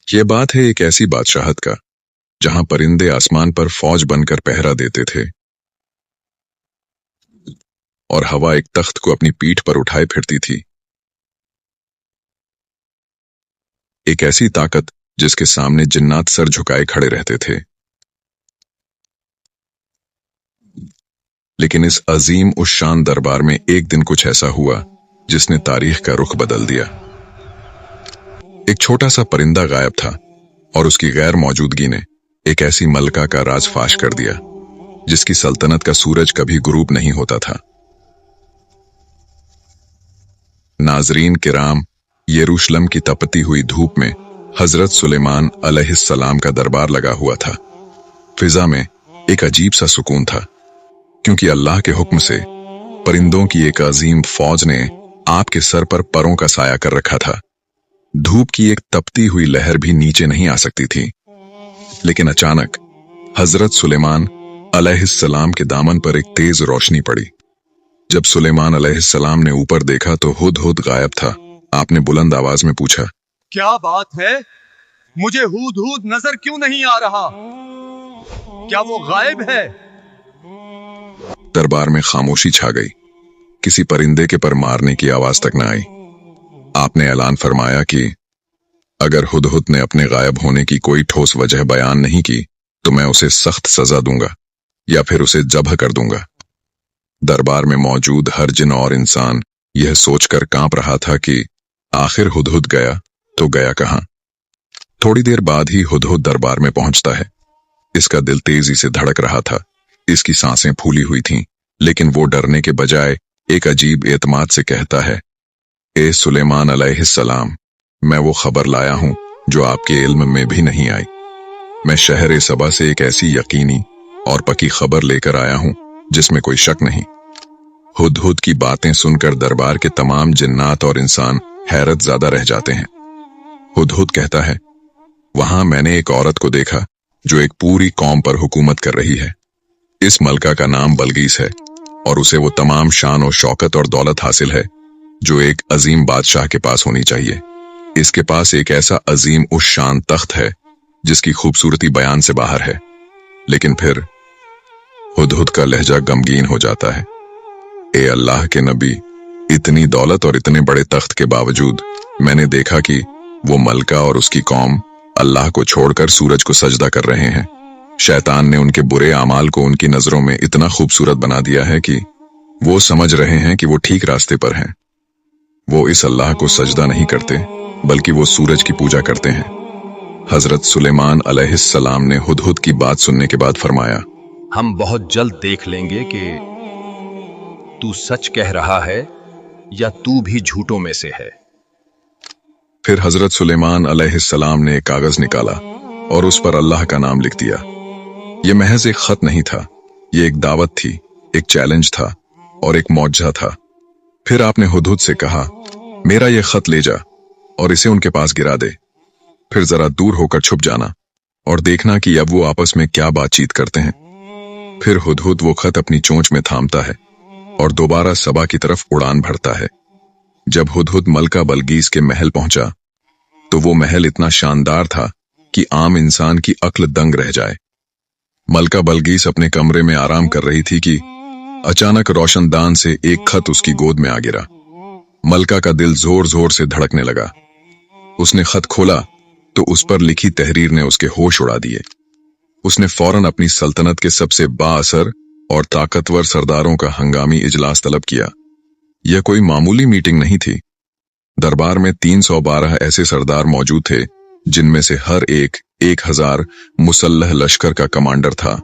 ये बात है एक ऐसी बादशाहत का जहां परिंदे आसमान पर फौज बनकर पहरा देते थे और हवा एक तख्त को अपनी पीठ पर उठाए फिरती थी। एक ऐसी ताकत जिसके सामने जिन्नात सर झुकाए खड़े रहते थे। लेकिन इस अजीम उस शान दरबार में एक दिन कुछ ऐसा हुआ जिसने तारीख का रुख बदल दिया। एक छोटा सा परिंदा गायब था और उसकी गैर मौजूदगी ने एक ऐसी मलका का राज फाश कर दिया जिसकी सल्तनत का सूरज कभी गुरूब नहीं होता था। नाजरीन किराम, यरूशलेम की तपती हुई धूप में हजरत सुलेमान अलैहिस्सलाम का दरबार लगा हुआ था। फिजा में एक अजीब सा सुकून था, क्योंकि अल्लाह के हुक्म से परिंदों की एक अजीम फौज ने आपके सर पर परों का साया कर रखा था। धूप की एक तपती हुई लहर भी नीचे नहीं आ सकती थी। लेकिन अचानक हजरत सुलेमान अलैहिस्सलाम के दामन पर एक तेज रोशनी पड़ी। जब सुलेमान अलैहिस्सलाम ने ऊपर देखा तो हुदहुद गायब था। आपने बुलंद आवाज में पूछा, क्या बात है? मुझे हुदहुद नजर क्यों नहीं आ रहा? क्या वो गायब है? दरबार में खामोशी छा गई। किसी परिंदे के पर मारने की आवाज तक न आई। आपने ऐलान फरमाया कि अगर हुदहुद ने अपने गायब होने की कोई ठोस वजह बयान नहीं की तो मैं उसे सख्त सजा दूंगा या फिर उसे जब्ह कर दूंगा। दरबार में मौजूद हर जिन और इंसान यह सोचकर कांप रहा था कि आखिर हुदहुद गया तो गया कहां। थोड़ी देर बाद ही हुदहुद दरबार में पहुंचता है। इसका दिल तेजी से धड़क रहा था, इसकी सांसें फूली हुई थीं, लेकिन वो डरने के बजाय एक अजीब एतमाद से कहता है, ए सुलेमान अलैहिस्सलाम, मैं वो खबर लाया हूं जो आपके इल्म में भी नहीं आई। मैं शहर सबा से एक ऐसी यकीनी और पक्की खबर लेकर आया हूं जिसमें कोई शक नहीं। हुदहुद की बातें सुनकर दरबार के तमाम जिन्नात और इंसान हैरत ज़्यादा रह जाते हैं। हुदहुद कहता है, वहां मैंने एक औरत को देखा जो एक पूरी कौम पर हुकूमत कर रही है। इस मलका का नाम बलगीस है और उसे वो तमाम शान और शौकत और दौलत हासिल है जो एक अजीम बादशाह के पास होनी चाहिए। इसके पास एक ऐसा अजीम उस शान तख्त है जिसकी खूबसूरती बयान से बाहर है। लेकिन फिर हुदहुद का लहजा गमगीन हो जाता है। ए अल्लाह के नबी, इतनी दौलत और इतने बड़े तख्त के बावजूद मैंने देखा कि वो मलका और उसकी कौम अल्लाह को छोड़कर सूरज को सजदा कर रहे हैं। शैतान ने उनके बुरे आमाल को उनकी नजरों में इतना खूबसूरत बना दिया है कि वो समझ रहे हैं कि वो ठीक रास्ते पर हैं। वो इस अल्लाह को सजदा नहीं करते बल्कि वो सूरज की पूजा करते हैं। हजरत सुलेमान अलैहिस्सलाम ने हुदहुद की बात सुनने के बाद फरमाया, हम बहुत जल्द देख लेंगे कि तू सच कह रहा है या तू भी झूठों में से है। फिर हजरत सुलेमान अलैहिस्सलाम ने एक कागज निकाला और उस पर अल्लाह का नाम लिख दिया। यह महज एक खत नहीं था, यह एक दावत थी, एक चैलेंज था और एक मौजज़ा था। फिर आपने हुदहुद से कहा, मेरा यह खत ले जा और इसे उनके पास गिरा दे। फिर जरा दूर होकर छुप जाना और देखना कि अब वो आपस में क्या बातचीत करते हैं। फिर हुदहुद वो खत अपनी चोंच में थामता है और दोबारा सबा की तरफ उड़ान भरता है। जब हुदहुद मलका बलगीस के महल पहुंचा तो वो महल इतना शानदार था कि आम इंसान की अक्ल दंग रह जाए। मलका बलगीस अपने कमरे में आराम कर रही थी कि अचानक रोशनदान से एक खत उसकी गोद में आ गिरा। मलका का दिल जोर जोर से धड़कने लगा। उसने खत खोला तो उस पर लिखी तहरीर ने उसके होश उड़ा दिए। उसने फौरन अपनी सल्तनत के सबसे बाअसर और ताकतवर सरदारों का हंगामी इजलास तलब किया। यह कोई मामूली मीटिंग नहीं थी। दरबार में 312 ऐसे सरदार मौजूद थे जिनमें से हर एक 1000 मुसल्लह लश्कर का कमांडर था।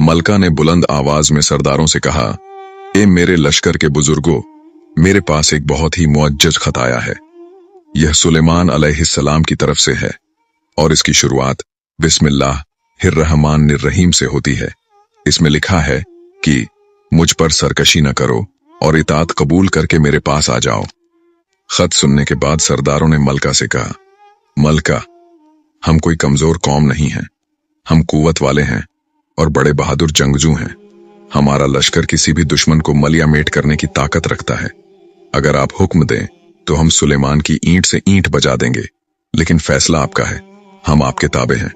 मलका ने बुलंद आवाज में सरदारों से कहा, ए मेरे लश्कर के बुजुर्गों, मेरे पास एक बहुत ही मुअज्जज खत आया है। यह सुलेमान अलैहिस्सलाम की तरफ से है और इसकी शुरुआत बिस्मिल्लाहिर्रहमानिर्रहीम से होती है। इसमें लिखा है कि मुझ पर सरकशी न करो और इताअत कबूल करके मेरे पास आ जाओ। खत सुनने के बाद सरदारों ने मलका से कहा, मलका, हम कोई कमजोर कौम नहीं हैं, हम कुव्वत वाले हैं और बड़े बहादुर जंगजू हैं। हमारा लश्कर किसी भी दुश्मन को मलिया मेट करने की ताकत रखता है। अगर आप हुक्म दें तो हम सुलेमान की ईंट से ईंट बजा देंगे, लेकिन फैसला आपका है। हम आपके ताबे हैं।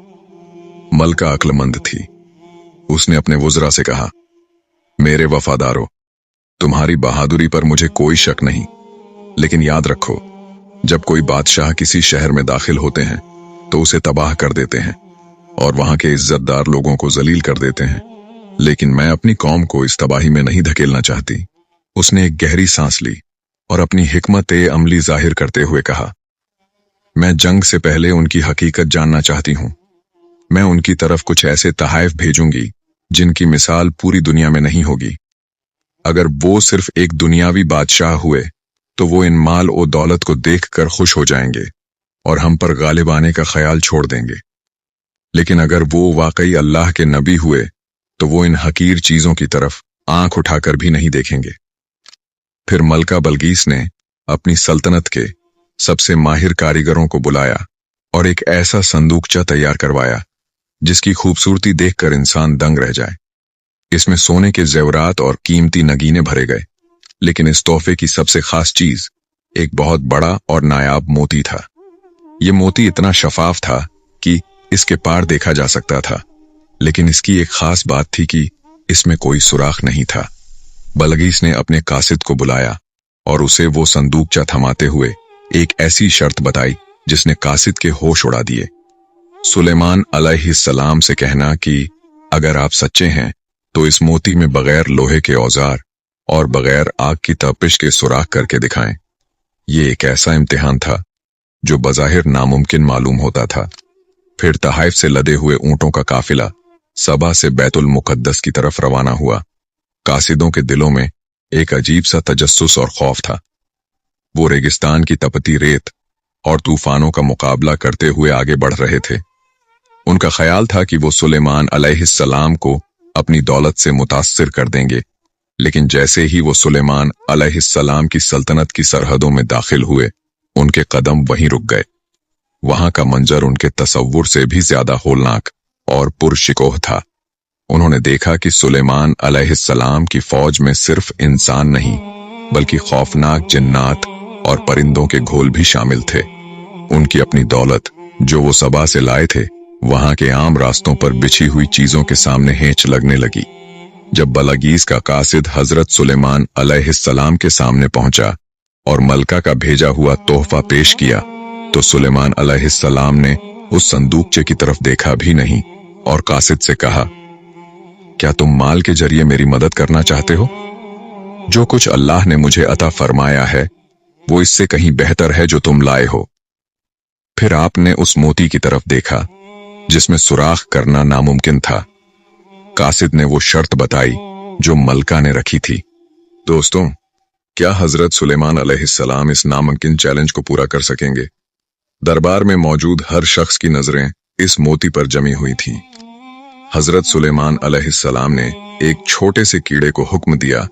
मलका अक्लमंद थी। उसने अपने वुज़रा से कहा, मेरे वफादारों, तुम्हारी बहादुरी पर मुझे कोई शक नहीं, लेकिन याद रखो, जब कोई बादशाह किसी शहर में दाखिल होते हैं तो उसे तबाह कर देते हैं और वहां के इज्जतदार लोगों को जलील कर देते हैं, लेकिन मैं अपनी कौम को इस तबाही में नहीं धकेलना चाहती। उसने एक गहरी सांस ली और अपनी हिकमत अमली जाहिर करते हुए कहा, मैं जंग से पहले उनकी हकीकत जानना चाहती हूं। मैं उनकी तरफ कुछ ऐसे तहाइफ भेजूंगी जिनकी मिसाल पूरी दुनिया में नहीं होगी। अगर वो सिर्फ एक दुनियावी बादशाह हुए तो वो इन माल और दौलत को देखकर खुश हो जाएंगे और हम पर गालिब आने का ख्याल छोड़ देंगे, लेकिन अगर वो वाकई अल्लाह के नबी हुए तो वो इन हकीर चीजों की तरफ आंख उठाकर भी नहीं देखेंगे। फिर मलका बलगीस ने अपनी सल्तनत के सबसे माहिर कारीगरों को बुलाया और एक ऐसा संदूकचा तैयार करवाया जिसकी खूबसूरती देखकर इंसान दंग रह जाए। इसमें सोने के जेवरात और कीमती नगीने भरे गए, लेकिन इस तोहफे की सबसे खास चीज एक बहुत बड़ा और नायाब मोती था। यह मोती इतना शफाफ था कि इसके पार देखा जा सकता था, लेकिन इसकी एक खास बात थी कि इसमें कोई सुराख नहीं था। बलगीस ने अपने कासिद को बुलाया और उसे वो संदूकचा थमाते हुए एक ऐसी शर्त बताई जिसने कासिद के होश उड़ा दिए। सुलेमान अलैहिस्सलाम से कहना कि अगर आप सच्चे हैं तो इस मोती में बगैर लोहे के औजार और बगैर आग की तपिश के सुराख करके दिखाएं। ये एक ऐसा इम्तिहान था जो बज़ाहिर नामुमकिन मालूम होता था। फिर तहाइफ से लदे हुए ऊंटों का काफिला सबा से बैतुल मुकद्दस की तरफ रवाना हुआ। कासिदों के दिलों में एक अजीब सा तजस्सुस और खौफ था। वो रेगिस्तान की तपती रेत और तूफानों का मुकाबला करते हुए आगे बढ़ रहे थे। उनका ख्याल था कि वो सुलेमान अलैहिस्सलाम को अपनी दौलत से मुतासिर कर देंगे, लेकिन जैसे ही वो सुलेमान अलैहिस्सलाम की सल्तनत की सरहदों में दाखिल हुए, उनके कदम वहीं रुक गए। वहां का मंजर उनके तसव्वुर से भी ज्यादा होलनाक और पुरशिकोह था। उन्होंने देखा कि सुलेमान अलैहिस्सलाम की फौज में सिर्फ इंसान नहीं, बल्कि खौफनाक जिन्नात और परिंदों के घोल भी शामिल थे। उनकी अपनी दौलत जो वो सबा से लाए थे, वहां के आम रास्तों पर बिछी हुई चीजों के सामने हेंच लगने लगी। जब बलगीस का कासिद हजरत सुलेमान अलैहिस्सलाम के सामने पहुंचा और मलका का भेजा हुआ तोहफा पेश किया, तो सुलेमान अलैहिस्सलाम ने उस संदूकचे की तरफ देखा भी नहीं और कासिद से कहा, क्या तुम माल के जरिए मेरी मदद करना चाहते हो? जो कुछ अल्लाह ने मुझे अता फरमाया है वो इससे कहीं बेहतर है जो तुम लाए हो। फिर आपने उस मोती की तरफ देखा जिसमें सुराख करना नामुमकिन था। कासिद ने वो शर्त बताई जो मलका ने रखी थी। दोस्तों, क्या हजरत सुलेमान अलैहिस्सलाम इस नामुमकिन चैलेंज को पूरा कर सकेंगे? दरबार में मौजूद हर शख्स की नजरें इस मोती पर जमी हुई थीं। हजरत सुलेमान अलैहिस्सलाम ने एक छोटे से कीड़े को हुक्म दिया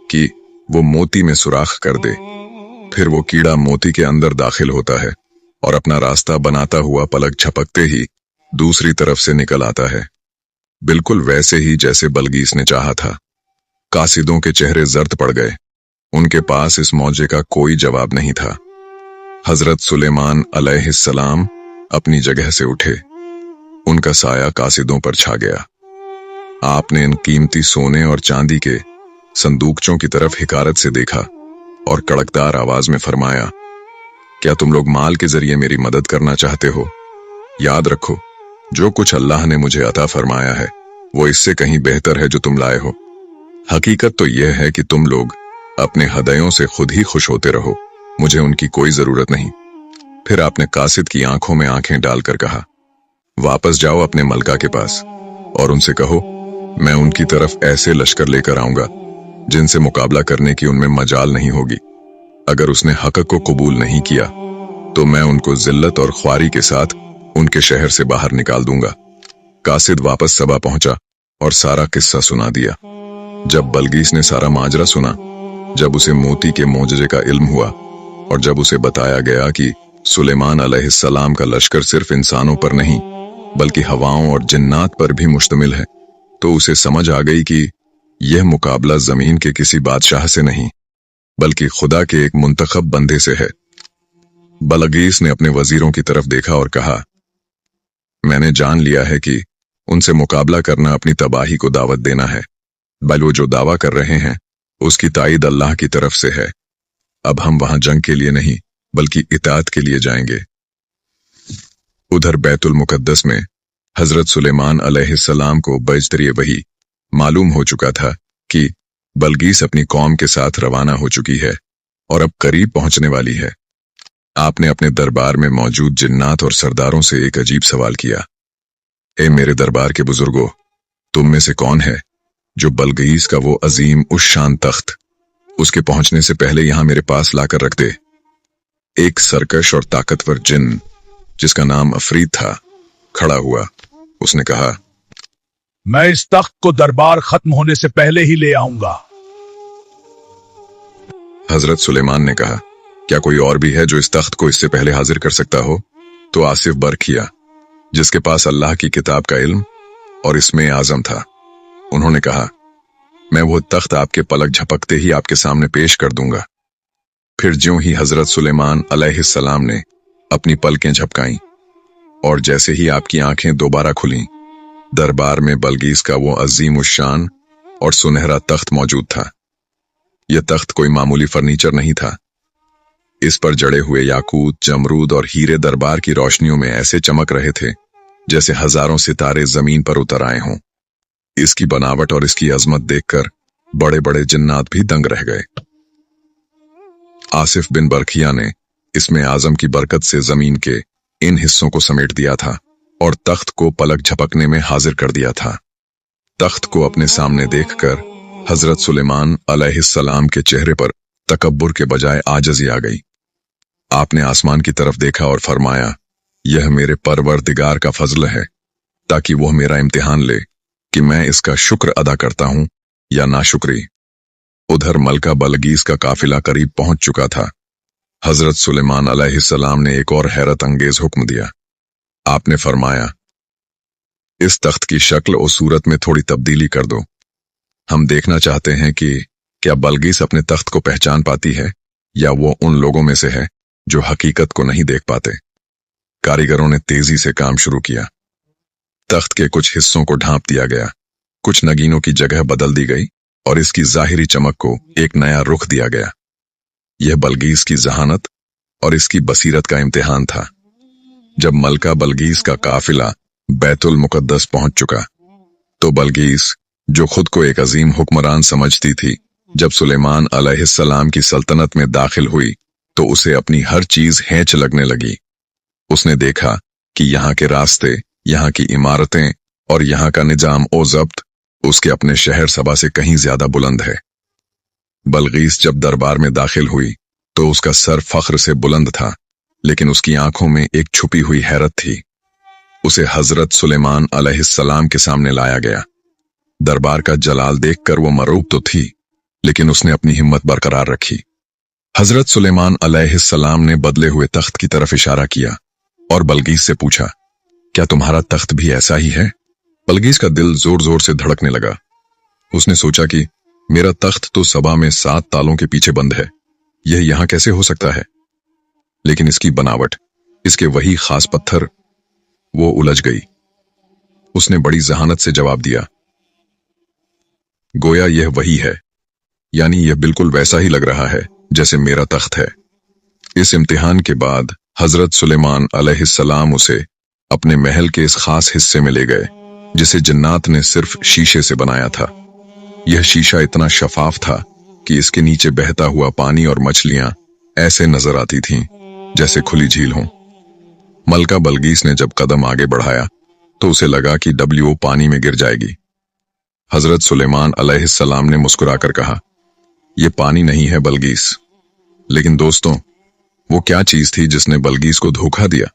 कि वो मोती में सुराख कर दे। फिर वो कीड़ा मोती के अंदर दाखिल होता है और अपना रास्ता बनाता हुआ पलक झपकते ही दूसरी तरफ से निकल आता है, बिल्कुल वैसे ही जैसे बलगीस ने चाहा था। कासिदों के चेहरे जर्द पड़ गए। उनके पास इस मौजे का कोई जवाब नहीं था। हजरत सुलेमान अलैहिस्सलाम अपनी जगह से उठे। उनका साया कासिदों पर छा गया। आपने इन कीमती सोने और चांदी के संदूकचों की तरफ हिकारत से देखा और कड़कदार आवाज में फरमाया, क्या तुम लोग माल के जरिए मेरी मदद करना चाहते हो? याद रखो, जो कुछ अल्लाह ने मुझे अता फरमाया है वो इससे कहीं बेहतर है जो तुम लाए हो। हकीकत तो यह है कि तुम लोग अपने हदयों से खुद ही खुश होते रहो, मुझे उनकी कोई जरूरत नहीं। फिर आपने कासिद की आंखों में आंखें डालकर कहा, वापस जाओ अपने मलका के पास और उनसे कहो, मैं उनकी तरफ ऐसे लश्कर लेकर आऊंगा जिनसे मुकाबला करने की उनमें मजाल नहीं होगी। अगर उसने हक को कबूल नहीं किया तो मैं उनको जिल्लत और ख्वारी के साथ उनके शहर से बाहर निकाल दूंगा। कासिद वापस सबा पहुंचा और सारा किस्सा सुना दिया। जब बलगीस ने सारा माजरा सुना, जब उसे मोती के मोजजे का इल्म हुआ और जब उसे बताया गया कि सुलेमान अलैहिस्सलाम का लश्कर सिर्फ इंसानों पर नहीं बल्कि हवाओं और जिन्नात पर भी मुश्तमिल है, तो उसे समझ आ गई कि यह मुकाबला जमीन के किसी बादशाह से नहीं बल्कि खुदा के एक मुंतखब बंदे से है। बलगीस ने अपने वजीरों की तरफ देखा और कहा, मैंने जान लिया है कि उनसे मुकाबला करना अपनी तबाही को दावत देना है। बल वो जो दावा कर रहे हैं उसकी ताईद अल्लाह की तरफ से है। अब हम वहां जंग के लिए नहीं बल्कि इताअत के लिए जाएंगे। उधर बैतुल मुकद्दस में हजरत सुलेमान अलैहिस्सलाम को बजतरी वही मालूम हो चुका था कि बल्गीस अपनी कौम के साथ रवाना हो चुकी है और अब करीब पहुंचने वाली है। आपने अपने दरबार में मौजूद जिन्नात और सरदारों से एक अजीब सवाल किया, ए मेरे दरबार के बुजुर्गों, तुम में से कौन है जो बल्गीस का वो अजीम उस शान तख्त उसके पहुंचने से पहले यहां मेरे पास लाकर रख दे। एक सरकश और ताकतवर जिन जिसका नाम अफरीद था खड़ा हुआ। उसने कहा, मैं इस तख्त को दरबार खत्म होने से पहले ही ले आऊंगा। हजरत सुलेमान ने कहा, क्या कोई और भी है जो इस तख्त को इससे पहले हाजिर कर सकता हो? तो आसिफ बरखिया, जिसके पास अल्लाह की किताब का इल्म और इसमें आजम था, उन्होंने कहा, मैं वो तख्त आपके पलक झपकते ही आपके सामने पेश कर दूंगा। फिर ज्यों ही हजरत सुलेमान अलैहिस्सलाम ने अपनी पलकें झपकाईं और जैसे ही आपकी आंखें दोबारा खुलीं, दरबार में बल्गीस का वो अजीम उश्शान और सुनहरा तख्त मौजूद था। यह तख्त कोई मामूली फर्नीचर नहीं था। इस पर जड़े हुए याकूत, जमरूद और हीरे दरबार की रोशनियों में ऐसे चमक रहे थे जैसे हजारों सितारे जमीन पर उतर आए हों। इसकी बनावट और इसकी अजमत देखकर बड़े बड़े जिन्नात भी दंग रह गए। आसिफ बिन बरखिया ने इसमें आजम की बरकत से जमीन के इन हिस्सों को समेट दिया था और तख्त को पलक झपकने में हाजिर कर दिया था। तख्त को अपने सामने देखकर हजरत सुलेमान अलैहिस्सलाम के चेहरे पर तकब्बुर के बजाय आजज़ी आ गई। आपने आसमान की तरफ देखा और फरमाया, यह मेरे परवरदिगार का फजल है ताकि वह मेरा इम्तिहान ले कि मैं इसका शुक्र अदा करता हूं या नाशुक्री। उधर मलका बल्गीस का काफिला करीब पहुंच चुका था। हजरत सुलेमान अलैहिस्सलाम ने एक और हैरत अंगेज हुक्म दिया। आपने फरमाया, इस तख्त की शक्ल और सूरत में थोड़ी तब्दीली कर दो। हम देखना चाहते हैं कि क्या बल्गीस अपने तख्त को पहचान पाती है या वो उन लोगों में से है जो हकीकत को नहीं देख पाते। कारीगरों ने तेजी से काम शुरू किया। तख्त के कुछ हिस्सों को ढांप दिया गया, कुछ नगीनों की जगह बदल दी गई और इसकी जाहिरी चमक को एक नया रुख दिया गया। यह बल्गीस की जहानत और इसकी बसीरत का इम्तिहान था। जब मलका बल्गीस का काफिला बैतुल मुकद्दस पहुंच चुका तो बल्गीस, जो खुद को एक अजीम हुक्मरान समझती थी, जब सुलेमान अलैहिस्सलाम की सल्तनत में दाखिल हुई तो उसे अपनी हर चीज हेंच लगने लगी। उसने देखा कि यहाँ के रास्ते, यहाँ की इमारतें और यहाँ का निजाम ओ जब्त उसके अपने शहर सभा से कहीं ज्यादा बुलंद है। बल्गीस जब दरबार में दाखिल हुई तो उसका सर फख्र से बुलंद था, लेकिन उसकी आंखों में एक छुपी हुई हैरत थी। उसे हजरत सुलेमान अलैहिस्सलाम के सामने लाया गया। दरबार का जलाल देखकर वो मरूब तो थी, लेकिन उसने अपनी हिम्मत बरकरार रखी। हजरत सुलेमान अलैहिस्सलाम ने बदले हुए तख्त की तरफ इशारा किया और बल्गीस से पूछा, क्या तुम्हारा तख्त भी ऐसा ही है? बल्गीस का दिल जोर जोर से धड़कने लगा। उसने सोचा कि मेरा तख्त तो सबा में 7 तालों के पीछे बंद है, यह यहां कैसे हो सकता है? लेकिन इसकी बनावट, इसके वही खास पत्थर, वो उलझ गई। उसने बड़ी जहानत से जवाब दिया, गोया यह वही है, यानी यह बिल्कुल वैसा ही लग रहा है जैसे मेरा तख्त है। इस इम्तिहान के बाद हजरत सुलेमान अलैहिस्सलाम उसे अपने महल के इस खास हिस्से में ले गए जिसे जिन्नात ने सिर्फ शीशे से बनाया था। यह शीशा इतना शफाफ था कि इसके नीचे बहता हुआ पानी और मछलियां ऐसे नजर आती थीं जैसे खुली झील हों। मलका बल्गीस ने जब कदम आगे बढ़ाया तो उसे लगा कि डब्ल्यू पानी में गिर जाएगी। हजरत सुलेमान अलैहिस्सलाम ने मुस्कुराकर कहा, यह पानी नहीं है बल्गीस। लेकिन दोस्तों, वो क्या चीज थी जिसने बल्गीस को धोखा दिया?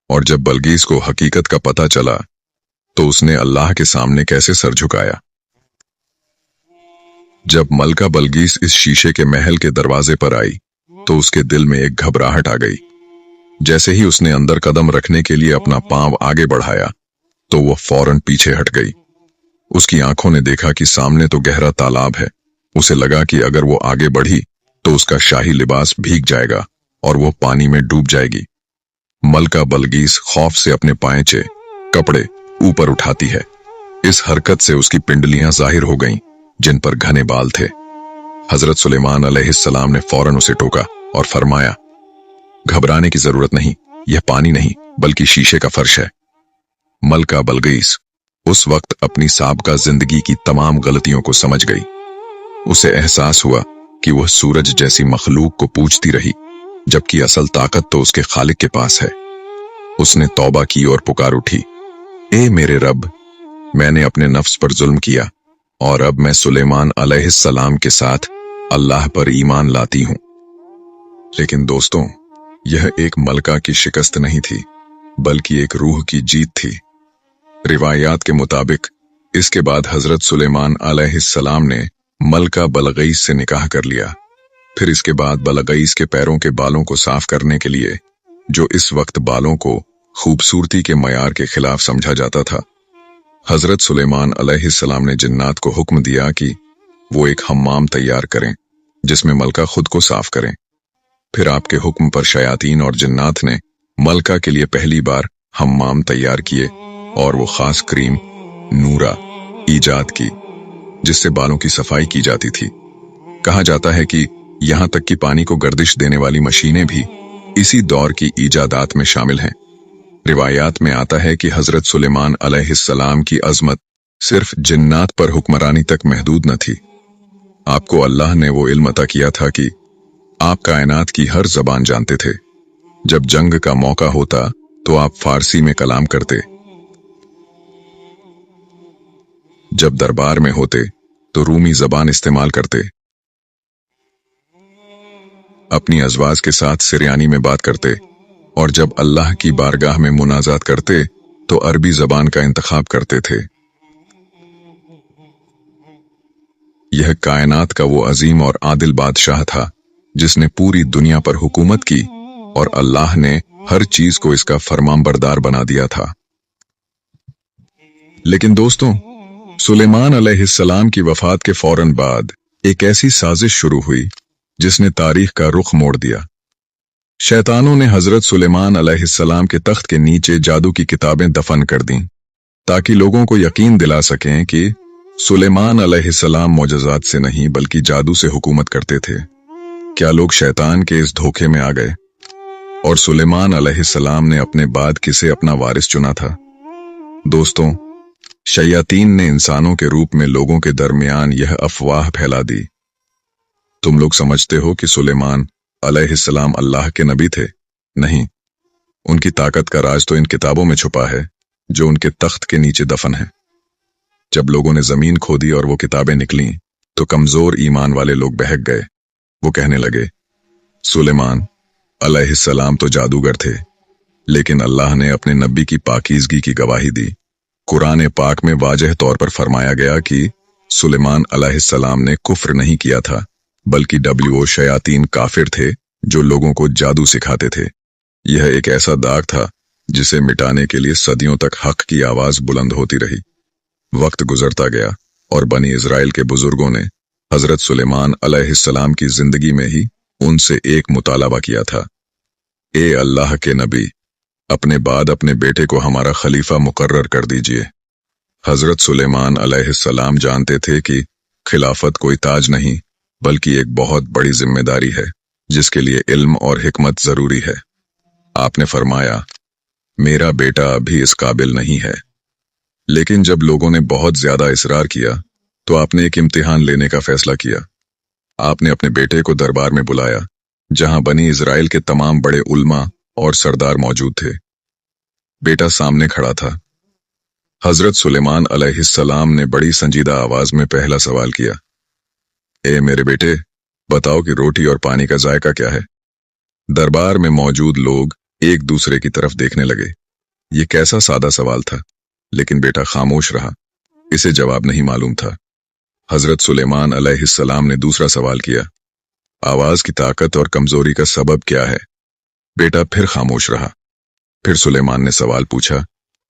और जब बल्गीस को हकीकत का पता चला तो उसने अल्लाह के सामने कैसे सर झुकाया? जब मलका बल्गीस इस शीशे के महल के दरवाजे पर आई तो उसके दिल में एक घबराहट आ गई। जैसे ही उसने अंदर कदम रखने के लिए अपना पांव आगे बढ़ाया तो वह फौरन पीछे हट गई। उसकी आंखों ने देखा कि सामने तो गहरा तालाब है। उसे लगा कि अगर वो आगे बढ़ी तो उसका शाही लिबास भीग जाएगा और वो पानी में डूब जाएगी। मलका बल्गीस खौफ से अपने पांचे कपड़े ऊपर उठाती है। इस हरकत से उसकी पिंडलियां जाहिर हो गईं, जिन पर घने बाल थे। हजरत सुलेमान अलैहिस्सलाम ने फौरन उसे टोका और फरमाया, घबराने की जरूरत नहीं, यह पानी नहीं बल्कि शीशे का फर्श है। मलका बलगीस उस वक्त अपनी साबका जिंदगी की तमाम गलतियों को समझ गई। उसे एहसास हुआ कि वह सूरज जैसी मखलूक को पूजती रही, जबकि असल ताकत तो उसके खालिक के पास है। उसने तौबा की और पुकार उठी, ए मेरे रब, मैंने अपने नफ्स पर जुल्म किया और अब मैं सुलेमान अलैहिस्सलाम के साथ अल्लाह पर ईमान लाती हूं। लेकिन दोस्तों, यह एक मलका की शिकस्त नहीं थी, बल्कि एक रूह की जीत थी। रिवायात के मुताबिक इसके बाद हजरत सुलेमान अलैहिस्सलाम ने मलका बलगईस से निकाह कर लिया। फिर इसके बाद बलगईस के पैरों के बालों को साफ करने के लिए, जो इस वक्त बालों को खूबसूरती के मयार के खिलाफ समझा जाता था, हजरत सुलेमान अलैहिस्सलाम ने जिन्नात को हुक्म दिया कि वो एक हम्माम तैयार करें जिसमें मलका खुद को साफ करें। फिर आपके हुक्म पर शयातीन और जिन्नात ने मलका के लिए पहली बार हम्माम तैयार किए और वो खास क्रीम नूरा ईजाद की जिससे बालों की सफाई की जाती थी। कहा जाता है कि यहां तक कि पानी को गर्दिश देने वाली मशीनें भी इसी दौर की ईजादात में शामिल हैं। रिवायात में आता है कि हजरत सुलेमान अलैहिस्सलाम की अजमत सिर्फ जिन्नात पर हुक्मरानी तक महदूद न थी। आपको अल्लाह ने वो इल्म अता किया था कि आप कायनात की हर जबान जानते थे। जब जंग का मौका होता तो आप फारसी में कलाम करते, जब दरबार में होते तो रूमी जबान इस्तेमाल करते, अपनी अजवाज के साथ सिरियानी में बात करते और जब अल्लाह की बारगाह में मुनाजात करते तो अरबी जबान का इंतखाब करते थे। यह कायनात का वो अजीम और आदिल बादशाह था जिसने पूरी दुनिया पर हुकूमत की और अल्लाह ने हर चीज को इसका फरमानबरदार बना दिया था। लेकिन दोस्तों, सुलेमान अलैहिस्सलाम की वफात के फौरन बाद एक ऐसी साजिश शुरू हुई जिसने तारीख का रुख मोड़ दिया। शैतानों ने हजरत सुलेमान अलैहिस्सलाम के तख्त के नीचे जादू की किताबें दफन कर दीं ताकि लोगों को यकीन दिला सकें कि सुलेमान अलैहिस्सलाम मोजज़ात से नहीं बल्कि जादू से हुकूमत करते थे। क्या लोग शैतान के इस धोखे में आ गए और सुलेमान अलैहिस्सलाम ने अपने बाद किसे अपना वारिस चुना था? दोस्तों, शयातीन ने इंसानों के रूप में लोगों के दरमियान यह अफवाह फैला दी। तुम लोग समझते हो कि सुलेमान अलैहिस्सलाम अल्लाह के नबी थे? नहीं, उनकी ताकत का राज तो इन किताबों में छुपा है जो उनके तख्त के नीचे दफन है। जब लोगों ने जमीन खोदी और वो किताबें निकली तो कमजोर ईमान वाले लोग बहक गए। वो कहने लगे, सुलेमान अलैहिस्सलाम तो जादूगर थे, लेकिन अल्लाह ने अपने नबी की पाकीज़गी की गवाही दी। कुरान पाक में वाजह तौर पर फरमाया गया कि सुलेमान अलैहिस्सलाम ने कुफ्र नहीं किया था, बल्कि वो शयातीन काफिर थे जो लोगों को जादू सिखाते थे। यह एक ऐसा दाग था जिसे मिटाने के लिए सदियों तक हक की आवाज बुलंद होती रही। वक्त गुजरता गया और बनी इजराइल के बुजुर्गों ने हजरत सुलेमान अलैहिस्सलाम की जिंदगी में ही उनसे एक मुतालबा किया था, ए अल्लाह के नबी, अपने बाद अपने बेटे को हमारा खलीफा मुकर्रर कर दीजिए। हजरत सुलेमान अलैहिस्सलाम जानते थे कि खिलाफत कोई ताज नहीं बल्कि एक बहुत बड़ी जिम्मेदारी है जिसके लिए इल्म और हिकमत जरूरी है। आपने फरमाया, मेरा बेटा अभी इस काबिल नहीं है। लेकिन जब लोगों ने बहुत ज्यादा इसरार किया तो आपने एक इम्तिहान लेने का फैसला किया। आपने अपने बेटे को दरबार में बुलाया जहां बनी इजराइल के तमाम बड़े उल्मा और सरदार मौजूद थे। बेटा सामने खड़ा था। हजरत सुलेमान अलैहिस्सलाम ने बड़ी संजीदा आवाज में पहला सवाल किया, ए मेरे बेटे, बताओ कि रोटी और पानी का जायका क्या है? दरबार में मौजूद लोग एक दूसरे की तरफ देखने लगे। ये कैसा सादा सवाल था, लेकिन बेटा खामोश रहा, इसे जवाब नहीं मालूम था। हजरत सुलेमान अलैहिस्सलाम ने दूसरा सवाल किया, आवाज की ताकत और कमजोरी का सबब क्या है? बेटा फिर खामोश रहा। फिर सुलेमान ने सवाल पूछा,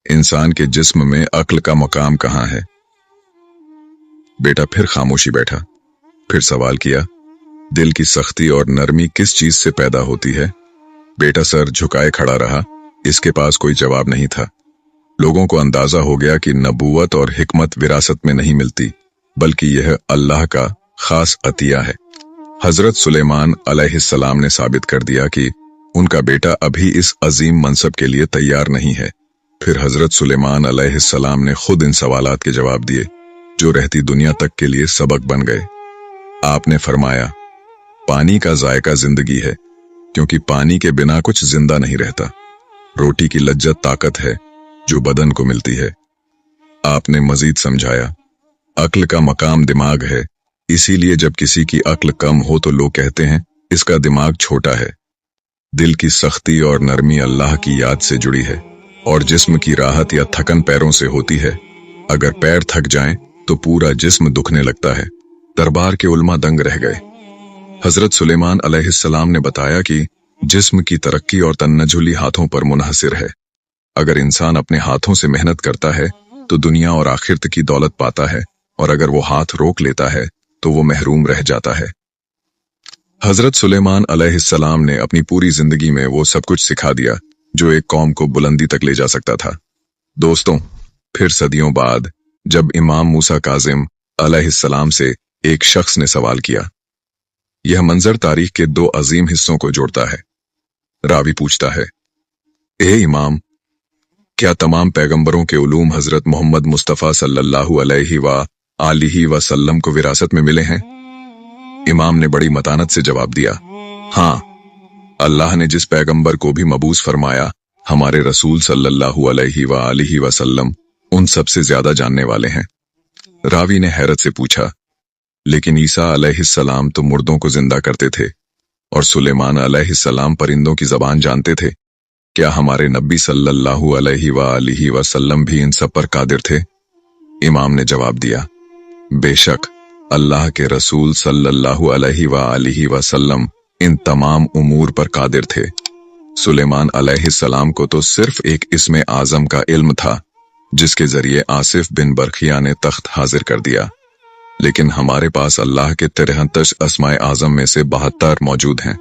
इंसान के जिस्म में अक्ल का मकाम कहाँ है? बेटा फिर खामोशी बैठा। फिर सवाल किया, दिल की सख्ती और नरमी किस चीज से पैदा होती है? बेटा सर झुकाए खड़ा रहा, इसके पास कोई जवाब नहीं था। लोगों को अंदाजा हो गया कि नबूवत और हिकमत विरासत में नहीं मिलती, बल्कि यह अल्लाह का खास अतिया है। हजरत सुलेमान अलैहिस्सलाम ने साबित कर दिया कि उनका बेटा अभी इस अजीम मनसब के लिए तैयार नहीं है। फिर हजरत सुलेमान अलैहिस्सलाम ने खुद इन सवालात के जवाब दिए, जो रहती दुनिया तक के लिए सबक बन गए। आपने फरमाया, पानी का जायका जिंदगी है, क्योंकि पानी के बिना कुछ जिंदा नहीं रहता। रोटी की लज्जत ताकत है जो बदन को मिलती है। आपने मजीद समझाया, अक्ल का मकाम दिमाग है, इसीलिए जब किसी की अक्ल कम हो तो लोग कहते हैं इसका दिमाग छोटा है। दिल की सख्ती और नरमी अल्लाह की याद से जुड़ी है, और जिस्म की राहत या थकन पैरों से होती है। अगर पैर थक जाएं तो पूरा जिस्म दुखने लगता है। दरबार के उलमा दंग रह गए। हजरत सुलेमान अलैहिस्सलाम ने बताया कि जिस्म की तरक्की और तन्नजुली हाथों पर मुनहसिर है। अगर इंसान अपने हाथों से मेहनत करता है तो दुनिया और आखिरत की दौलत पाता है, और अगर वो हाथ रोक लेता है तो वो महरूम रह जाता है। हजरत सुलेमान अलैहिस्सलाम ने अपनी पूरी जिंदगी में वो सब कुछ सिखा दिया जो एक कौम को बुलंदी तक ले जा सकता था। दोस्तों, फिर सदियों बाद जब इमाम मूसा काजिम अलैहिस्सलाम से एक शख्स ने सवाल किया, यह मंजर तारीख के दो अजीम हिस्सों को जोड़ता है। रावी पूछता है, ए इमाम, क्या तमाम पैगंबरों के उलूम हजरत मोहम्मद मुस्तफ़ा सल्लल्लाहु अलैहि वसल्लम को विरासत में मिले हैं? इमाम ने बड़ी मतानत से जवाब दिया, हाँ, अल्लाह ने जिस पैगंबर को भी मबूस फरमाया, हमारे रसूल सल्लल्लाहु अलैहि वसल्लम उन सबसे ज्यादा जानने वाले हैं। रावी ने हैरत से पूछा, लेकिन ईसा अलैहिस्सलाम तो मुर्दों को जिंदा करते थे और सुलेमान अलैहिस्सलाम परिंदों की जबान जानते थे। क्या हमारे नबी सल्लल्लाहु अलैहि वसल्लम भी इन सब पर कादिर थे? इमाम ने जवाब दिया, बेशक अल्लाह के रसूल सल्लल्लाहु अलैहि वसल्लम इन तमाम उमूर पर कादिर थे। सुलेमान अलैहिस्सलाम को तो सिर्फ एक इस्मे आजम का इल्म था, जिसके जरिए आसिफ बिन बरखिया ने तख्त हाजिर कर दिया, लेकिन हमारे पास अल्लाह के 63 अस्माए आजम में से 72 मौजूद हैं।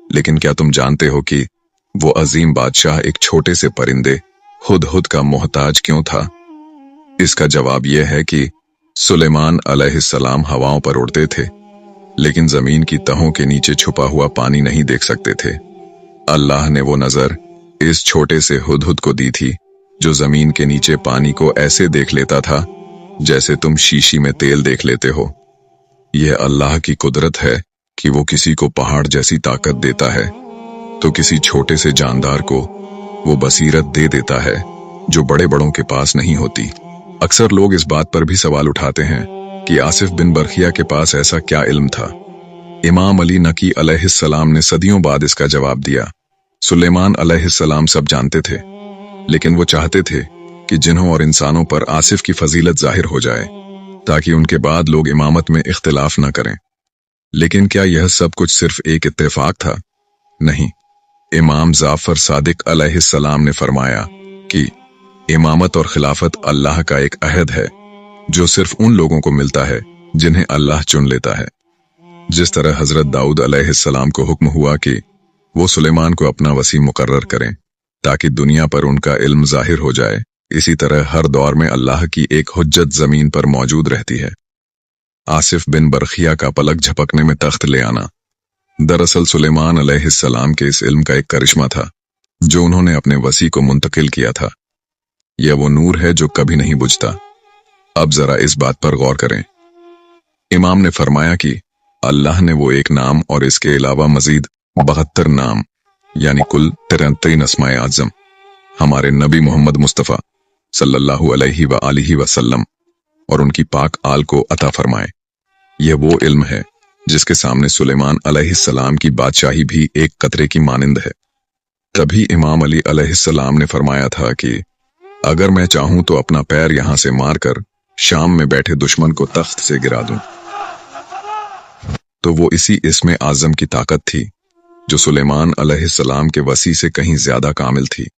लेकिन क्या तुम जानते हो कि वो अजीम बादशाह एक छोटे से परिंदे हुदहुद का मोहताज क्यों था? इसका जवाब यह है कि सुलेमान अलैहिस्सलाम हवाओं पर उड़ते थे, लेकिन जमीन की तहों के नीचे छुपा हुआ पानी नहीं देख सकते थे। अल्लाह ने वो नजर इस छोटे से हुदहुद को दी थी, जो जमीन के नीचे पानी को ऐसे देख लेता था जैसे तुम शीशी में तेल देख लेते हो। यह अल्लाह की कुदरत है कि वो किसी को पहाड़ जैसी ताकत देता है तो किसी छोटे से जानदार को वो बसीरत दे देता है जो बड़े बड़ों के पास नहीं होती। अक्सर लोग इस बात पर भी सवाल उठाते हैं कि आसिफ बिन बरखिया के पास ऐसा क्या इल्म था। इमाम अली नकी अलैहिस्सलाम ने सदियों बाद इसका जवाब दिया, सुलेमान अलैहिस्सलाम सब जानते थे, लेकिन वो चाहते थे कि जिन्हों और इंसानों पर आसिफ की फजीलत जाहिर हो जाए, ताकि उनके बाद लोग इमामत में इख्तिलाफ न करें। लेकिन क्या यह सब कुछ सिर्फ एक इत्तेफाक था? नहीं। इमाम जाफर सादिक अलैहिस्सलाम ने फरमाया कि इमामत और खिलाफत अल्लाह का एक अहद है जो सिर्फ उन लोगों को मिलता है जिन्हें अल्लाह चुन लेता है। जिस तरह हजरत दाऊद अलैहिस्सलाम को हुक्म हुआ कि वो सुलेमान को अपना वसी मुकर्रर करें ताकि दुनिया पर उनका इल्म जाहिर हो जाए, इसी तरह हर दौर में अल्लाह की एक हुज्जत जमीन पर मौजूद रहती है। आसिफ बिन बरखिया का पलक झपकने में तख्त ले आना दरअसल सुलेमान अलैहिस्सलाम के इस इल्म का एक करिश्मा था जो उन्होंने अपने वसी को मुंतकिल किया था। यह वो नूर है जो कभी नहीं बुझता। अब जरा इस बात पर गौर करें। इमाम ने फरमाया कि अल्लाह ने वो एक नाम और इसके अलावा मजीद 72 नाम यानी कुल 73 अस्माए आज़म हमारे नबी मोहम्मद मुस्तफ़ा सल्लल्लाहु अलैहि वसल्लम और उनकी पाक आल को अता फरमाए। यह वो इल्म है जिसके सामने सुलेमान अलैहिस्सलाम की बादशाही भी एक कतरे की मानिंद है। तभी इमाम अली अलैहिस्सलाम ने फरमाया था कि अगर मैं चाहूं तो अपना पैर यहां से मारकर शाम में बैठे दुश्मन को तख्त से गिरा दूं। तो वो इसी इस्मे आज़म की ताकत थी जो सुलेमान अलैहिस्सलाम के वसी से कहीं ज्यादा कामिल थी।